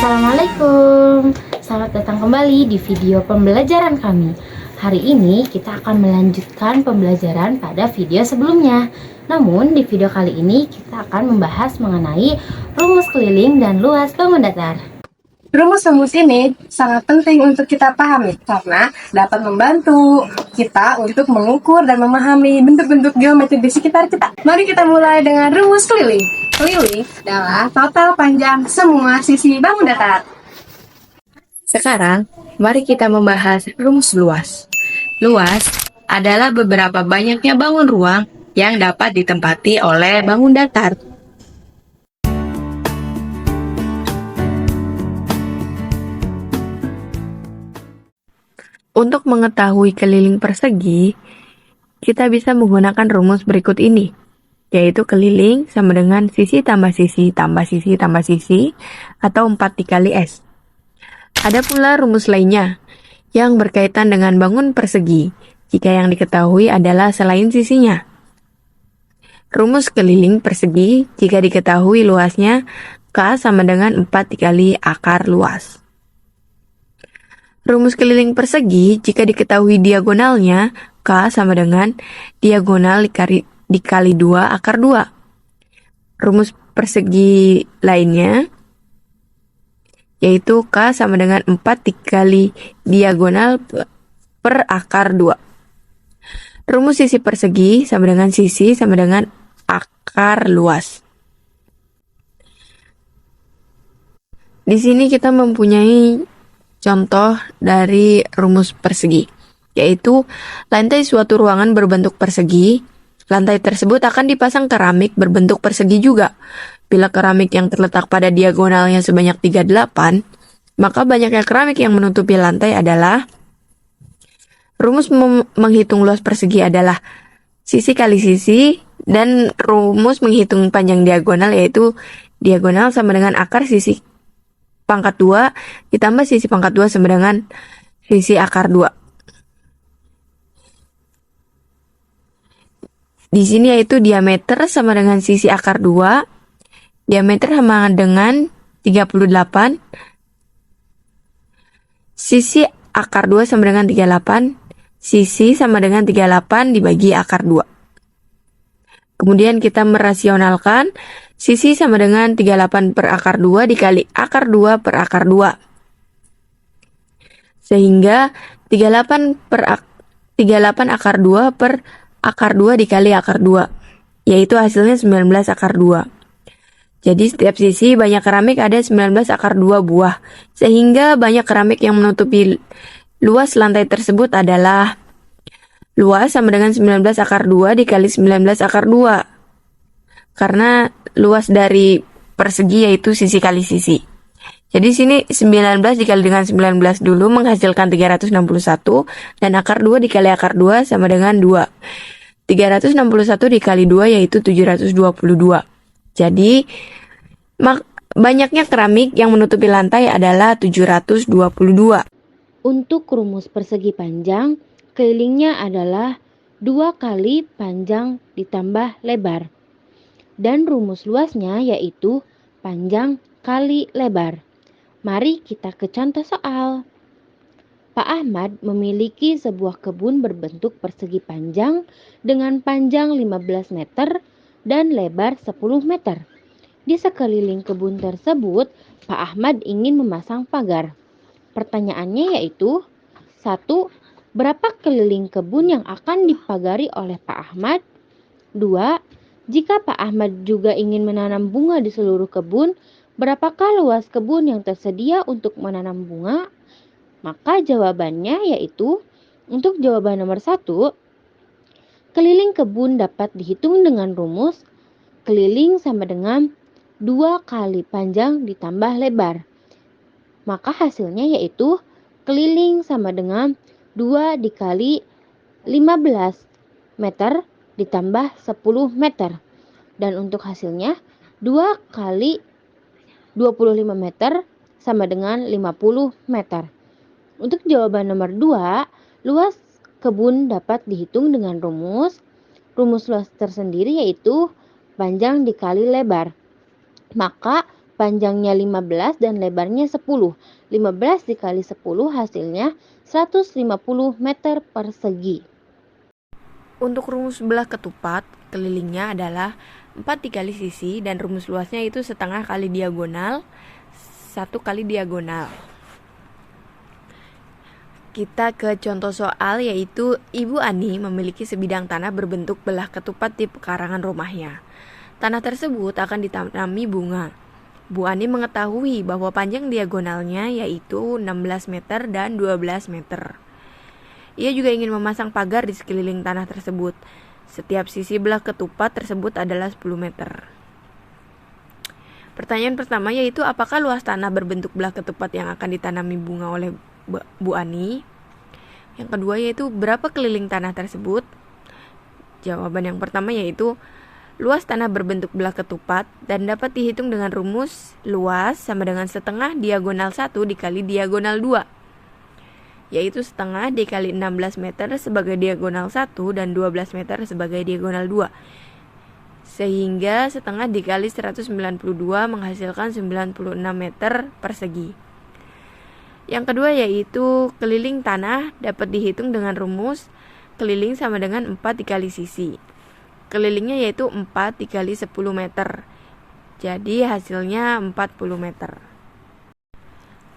Assalamualaikum. Selamat datang kembali di video pembelajaran kami. Hari ini kita akan melanjutkan pembelajaran pada video sebelumnya. Namun di video kali ini kita akan membahas mengenai rumus keliling dan luas bangun datar. Rumus-rumus ini sangat penting untuk kita pahami karena dapat membantu kita untuk mengukur dan memahami bentuk-bentuk geometri di sekitar kita. Mari kita mulai dengan rumus keliling. Keliling adalah total panjang semua sisi bangun datar. Sekarang, mari kita membahas rumus luas. Luas adalah beberapa banyaknya bangun ruang yang dapat ditempati oleh bangun datar. Untuk mengetahui keliling persegi, kita bisa menggunakan rumus berikut ini, yaitu keliling sama dengan sisi tambah sisi tambah sisi tambah sisi, atau 4 dikali S. Ada pula rumus lainnya, yang berkaitan dengan bangun persegi, jika yang diketahui adalah selain sisinya. Rumus keliling persegi, jika diketahui luasnya, K sama dengan 4 dikali akar luas. Rumus keliling persegi, jika diketahui diagonalnya, K sama dengan diagonal dikali 2 akar 2. Rumus persegi lainnya, yaitu K sama dengan 4 dikali diagonal per akar 2. Rumus sisi persegi sama dengan sisi sama dengan akar luas. Di sini kita mempunyai contoh dari rumus persegi, yaitu lantai suatu ruangan berbentuk persegi. Lantai tersebut akan dipasang keramik berbentuk persegi juga. Bila keramik yang terletak pada diagonalnya sebanyak 38, maka banyaknya keramik yang menutupi lantai adalah rumus menghitung luas persegi adalah sisi kali sisi, dan rumus menghitung panjang diagonal yaitu diagonal sama dengan akar sisi pangkat 2 ditambah sisi pangkat 2 sama dengan sisi akar 2. Di sini yaitu diameter sama dengan sisi akar 2. Diameter sama dengan 38. Sisi akar 2 sama dengan 38. Sisi sama dengan 38 dibagi akar 2. Kemudian kita merasionalkan sisi sama dengan 38 per akar 2 dikali akar 2 per akar 2. Sehingga 38 akar 2 per akar 2 dikali akar 2. Yaitu hasilnya 19 akar 2. Jadi setiap sisi banyak keramik ada 19 akar 2 buah. Sehingga banyak keramik yang menutupi luas lantai tersebut adalah luas sama dengan 19 akar 2 dikali 19 akar 2. Karena luas dari persegi yaitu sisi kali sisi. Jadi sini 19 dikali dengan 19 dulu menghasilkan 361 dan akar 2 dikali akar 2 sama dengan 2. 361 dikali 2 yaitu 722. Jadi banyaknya keramik yang menutupi lantai adalah 722. Untuk rumus persegi panjang, kelilingnya adalah 2 kali panjang ditambah lebar. Dan rumus luasnya yaitu panjang kali lebar. Mari kita ke contoh soal. Pak Ahmad memiliki sebuah kebun berbentuk persegi panjang dengan panjang 15 meter dan lebar 10 meter. Di sekeliling kebun tersebut, Pak Ahmad ingin memasang pagar. Pertanyaannya yaitu, 1. Berapa keliling kebun yang akan dipagari oleh Pak Ahmad? 2. Jika Pak Ahmad juga ingin menanam bunga di seluruh kebun, berapakah luas kebun yang tersedia untuk menanam bunga? Maka jawabannya yaitu, untuk jawaban nomor 1, keliling kebun dapat dihitung dengan rumus keliling sama dengan 2 kali panjang ditambah lebar. Maka hasilnya yaitu keliling sama dengan 2 dikali 15 meter ditambah 10 meter. Dan untuk hasilnya 2 kali 25 meter sama dengan 50 meter. Untuk jawaban nomor 2, luas kebun dapat dihitung dengan rumus luas tersendiri yaitu panjang dikali lebar. Maka Panjangnya 15 dan lebarnya 10. 15 dikali 10 hasilnya 150 meter persegi. Untuk rumus belah ketupat, kelilingnya adalah 4 dikali sisi dan rumus luasnya itu setengah kali diagonal, 1 kali diagonal. Kita ke contoh soal, yaitu Ibu Ani memiliki sebidang tanah berbentuk belah ketupat di pekarangan rumahnya. Tanah tersebut akan ditanami bunga. Bu Ani mengetahui bahwa panjang diagonalnya yaitu 16 meter dan 12 meter. Ia juga ingin memasang pagar di sekeliling tanah tersebut. Setiap sisi belah ketupat tersebut adalah 10 meter. Pertanyaan pertama yaitu apakah luas tanah berbentuk belah ketupat yang akan ditanami bunga oleh Bu Ani? Yang kedua yaitu berapa keliling tanah tersebut? Jawaban yang pertama yaitu luas tanah berbentuk belah ketupat dan dapat dihitung dengan rumus luas sama dengan setengah diagonal 1 dikali diagonal 2, yaitu setengah dikali 16 meter sebagai diagonal 1 dan 12 meter sebagai diagonal 2, sehingga setengah dikali 192 menghasilkan 96 meter persegi. Yang kedua yaitu keliling tanah dapat dihitung dengan rumus keliling sama dengan 4 dikali sisi. Kelilingnya yaitu 4 dikali 10 meter. Jadi hasilnya 40 meter.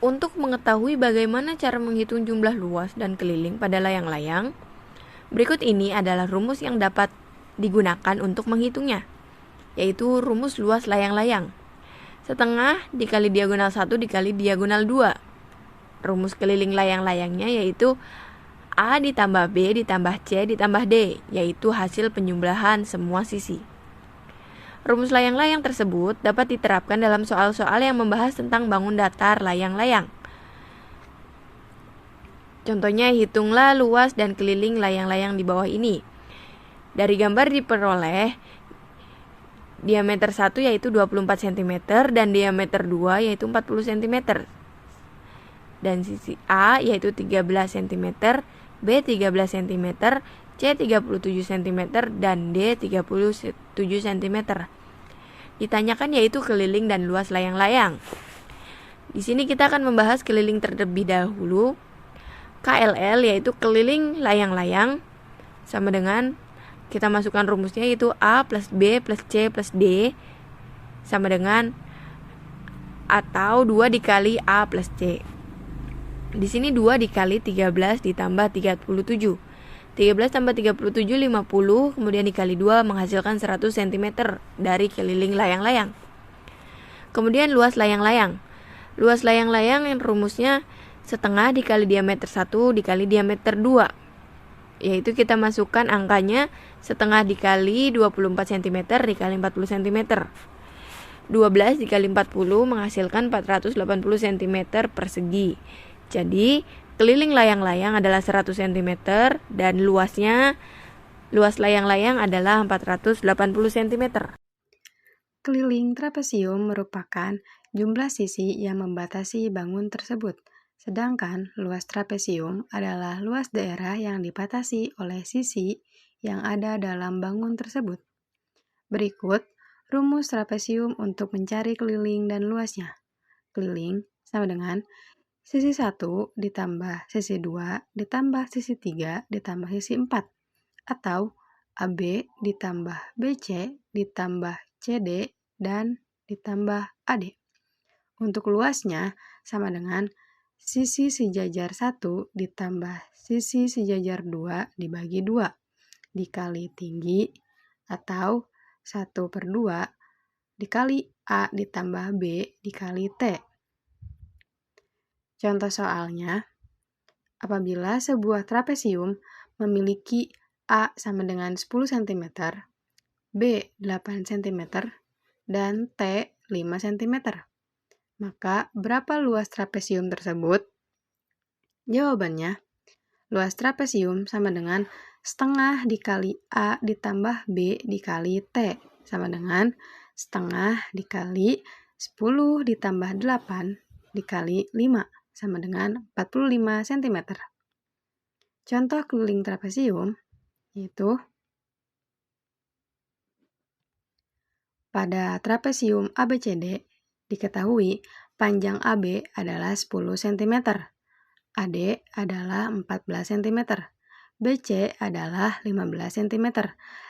Untuk mengetahui bagaimana cara menghitung jumlah luas dan keliling pada layang-layang, berikut ini adalah rumus yang dapat digunakan untuk menghitungnya, yaitu rumus luas layang-layang. Setengah dikali diagonal 1 dikali diagonal 2. Rumus keliling layang-layangnya yaitu A ditambah B ditambah C ditambah D, yaitu hasil penjumlahan semua sisi. Rumus layang-layang tersebut dapat diterapkan dalam soal-soal yang membahas tentang bangun datar layang-layang. Contohnya, hitunglah luas dan keliling layang-layang di bawah ini. Dari gambar diperoleh diameter 1 yaitu 24 cm dan diameter 2 yaitu 40 cm. Dan sisi A yaitu 13 cm, B 13 cm, C 37 cm, dan D 37 cm. Ditanyakan yaitu keliling dan luas layang-layang. Di sini kita akan membahas keliling terlebih dahulu. KLL yaitu keliling layang-layang sama dengan kita masukkan rumusnya yaitu A plus B plus C plus D sama dengan atau 2 dikali A plus C. Di sini 2 dikali 13 ditambah 37. 13 tambah 37 50, kemudian dikali 2 menghasilkan 100 cm dari keliling layang-layang. Kemudian luas layang-layang. Luas layang-layang yang rumusnya setengah dikali diameter 1 dikali diameter 2. Yaitu kita masukkan angkanya setengah dikali 24 cm dikali 40 cm. 12 dikali 40 menghasilkan 480 cm persegi. Jadi, keliling layang-layang adalah 100 cm dan luas layang-layang adalah 480 cm. Keliling trapesium merupakan jumlah sisi yang membatasi bangun tersebut. Sedangkan luas trapesium adalah luas daerah yang dibatasi oleh sisi yang ada dalam bangun tersebut. Berikut rumus trapesium untuk mencari keliling dan luasnya. Keliling sama dengan sisi 1 ditambah sisi 2 ditambah sisi 3 ditambah sisi 4, atau AB ditambah BC ditambah CD dan ditambah AD. Untuk luasnya sama dengan sisi sejajar 1 ditambah sisi sejajar 2 dibagi 2 dikali tinggi, atau 1/2 dikali A ditambah B dikali T. Contoh soalnya, apabila sebuah trapesium memiliki A sama dengan 10 cm, B 8 cm, dan T 5 cm, maka berapa luas trapesium tersebut? Jawabannya, luas trapesium sama dengan setengah dikali A ditambah B dikali T sama dengan setengah dikali 10 ditambah 8 dikali 5 sama dengan 45 cm. Contoh keliling trapesium yaitu pada trapesium ABCD Diketahui panjang AB adalah 10 cm, AD adalah 14 cm, BC adalah 15 cm,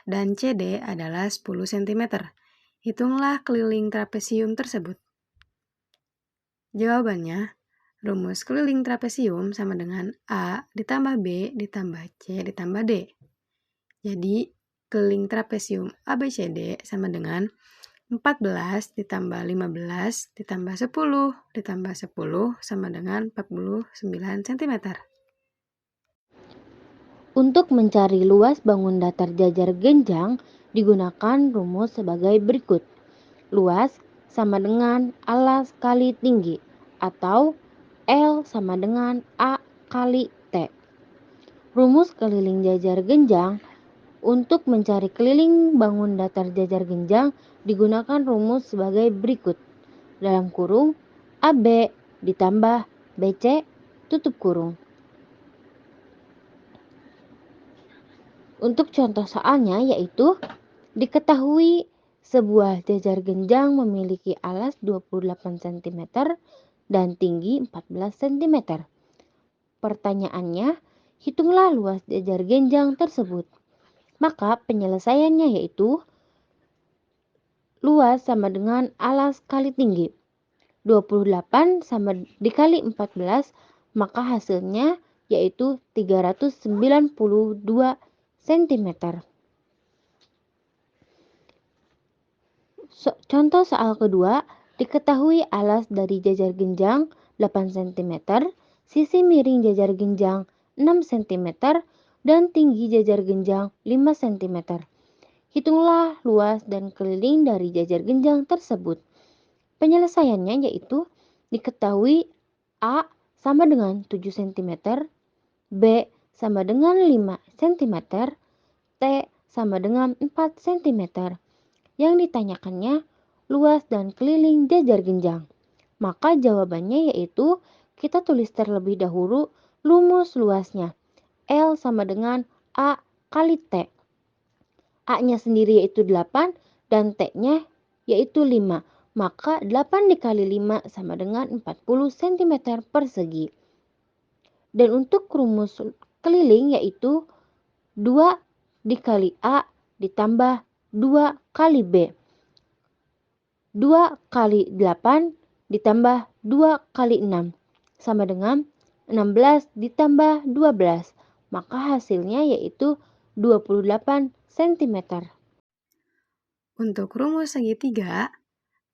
dan CD adalah 10 cm. Hitunglah keliling trapesium tersebut. Jawabannya, rumus keliling trapesium sama dengan A ditambah B ditambah C ditambah D. Jadi, keliling trapesium ABCD sama dengan 14 ditambah 15 ditambah 10 ditambah 10 sama dengan 49 cm. Untuk mencari luas bangun datar jajar genjang, digunakan rumus sebagai berikut. Luas sama dengan alas kali tinggi, atau L sama dengan A kali T. Rumus keliling jajar genjang. Untuk mencari keliling bangun datar jajar genjang, digunakan rumus sebagai berikut. Dalam kurung, AB ditambah BC tutup kurung. Untuk contoh soalnya yaitu, diketahui sebuah jajar genjang memiliki alas 28 cm dan tinggi 14 cm. Pertanyaannya, hitunglah luas jajar genjang tersebut. Maka penyelesaiannya yaitu, luas sama dengan alas kali tinggi. 28 sama dikali 14, maka hasilnya yaitu 392 cm. Contoh soal kedua, diketahui alas dari jajar genjang 8 cm, sisi miring jajar genjang 6 cm, dan tinggi jajar genjang 5 cm. Hitunglah luas dan keliling dari jajar genjang tersebut. Penyelesaiannya yaitu, diketahui A sama dengan 7 cm, B sama dengan 5 cm, T sama dengan 4 cm. Yang ditanyakannya luas dan keliling jajar genjang. Maka jawabannya yaitu, kita tulis terlebih dahulu rumus luasnya. L sama dengan A kali T. A-nya sendiri yaitu 8 dan T-nya yaitu 5. Maka 8 dikali 5 sama dengan 40 cm persegi. Dan untuk rumus keliling yaitu 2 dikali A ditambah 2 kali B. 2 kali 8 ditambah 2 kali 6 sama dengan 16 ditambah 12. Maka hasilnya yaitu 28 cm. Untuk rumus segitiga,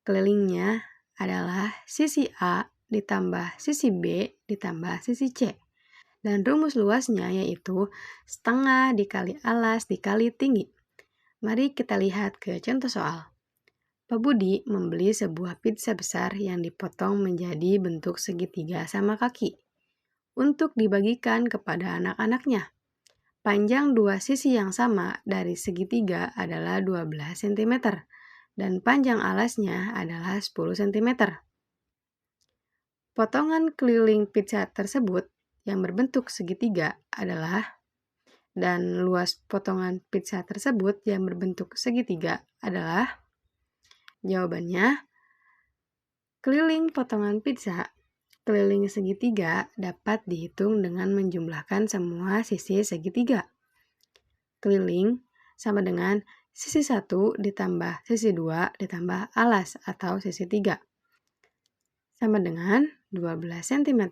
kelilingnya adalah sisi A ditambah sisi B ditambah sisi C. Dan rumus luasnya yaitu setengah dikali alas dikali tinggi. Mari kita lihat ke contoh soal. Pak Budi membeli sebuah pizza besar yang dipotong menjadi bentuk segitiga sama kaki untuk dibagikan kepada anak-anaknya. Panjang dua sisi yang sama dari segitiga adalah 12 cm dan panjang alasnya adalah 10 cm. Potongan keliling pizza tersebut yang berbentuk segitiga adalah, dan luas potongan pizza tersebut yang berbentuk segitiga adalah, jawabannya, keliling potongan pizza keliling segitiga dapat dihitung dengan menjumlahkan semua sisi segitiga. Keliling sama dengan sisi 1 ditambah sisi 2 ditambah alas atau sisi 3. Sama dengan 12 cm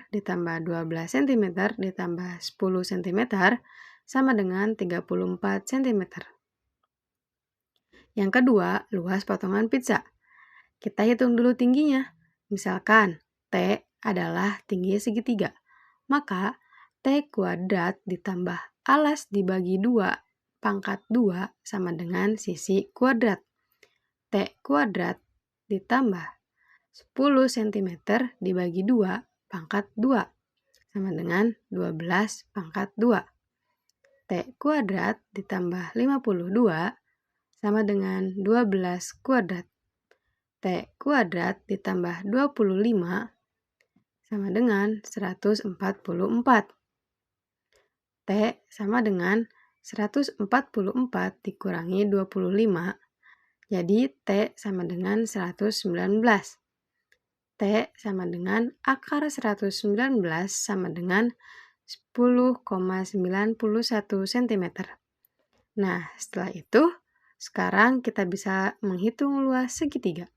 ditambah 12 cm ditambah 10 cm sama dengan 34 cm. Yang kedua, luas potongan pizza. Kita hitung dulu tingginya. Misalkan T adalah tinggi segitiga. Maka T kuadrat ditambah alas dibagi 2 pangkat 2 sama dengan sisi kuadrat. T kuadrat ditambah 10 cm dibagi 2 pangkat 2 sama dengan 12 pangkat 2. T kuadrat ditambah 52 sama dengan 12 kuadrat. T kuadrat ditambah 25 sama dengan 144. T sama dengan 144 dikurangi 25, jadi T sama dengan 119. T sama dengan akar 119 sama dengan 10,91 cm. Nah, setelah itu, sekarang kita bisa menghitung luas segitiga.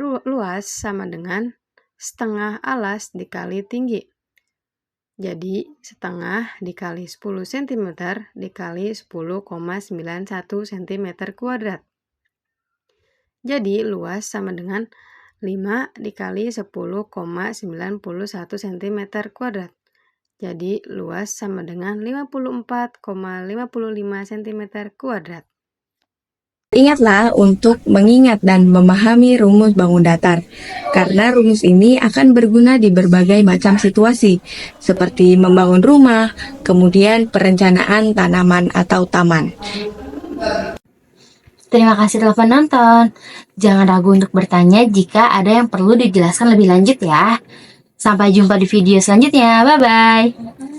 Luas sama dengan setengah alas dikali tinggi. Jadi, setengah dikali 10 cm dikali 10,91 cm kuadrat. Jadi, luas sama dengan 5 dikali 10,91 cm kuadrat. Jadi, luas sama dengan 54,55 cm kuadrat. Ingatlah untuk mengingat dan memahami rumus bangun datar, karena rumus ini akan berguna di berbagai macam situasi, seperti membangun rumah, kemudian perencanaan tanaman atau taman. Terima kasih telah menonton. Jangan ragu untuk bertanya jika ada yang perlu dijelaskan lebih lanjut ya. Sampai jumpa di video selanjutnya. Bye-bye.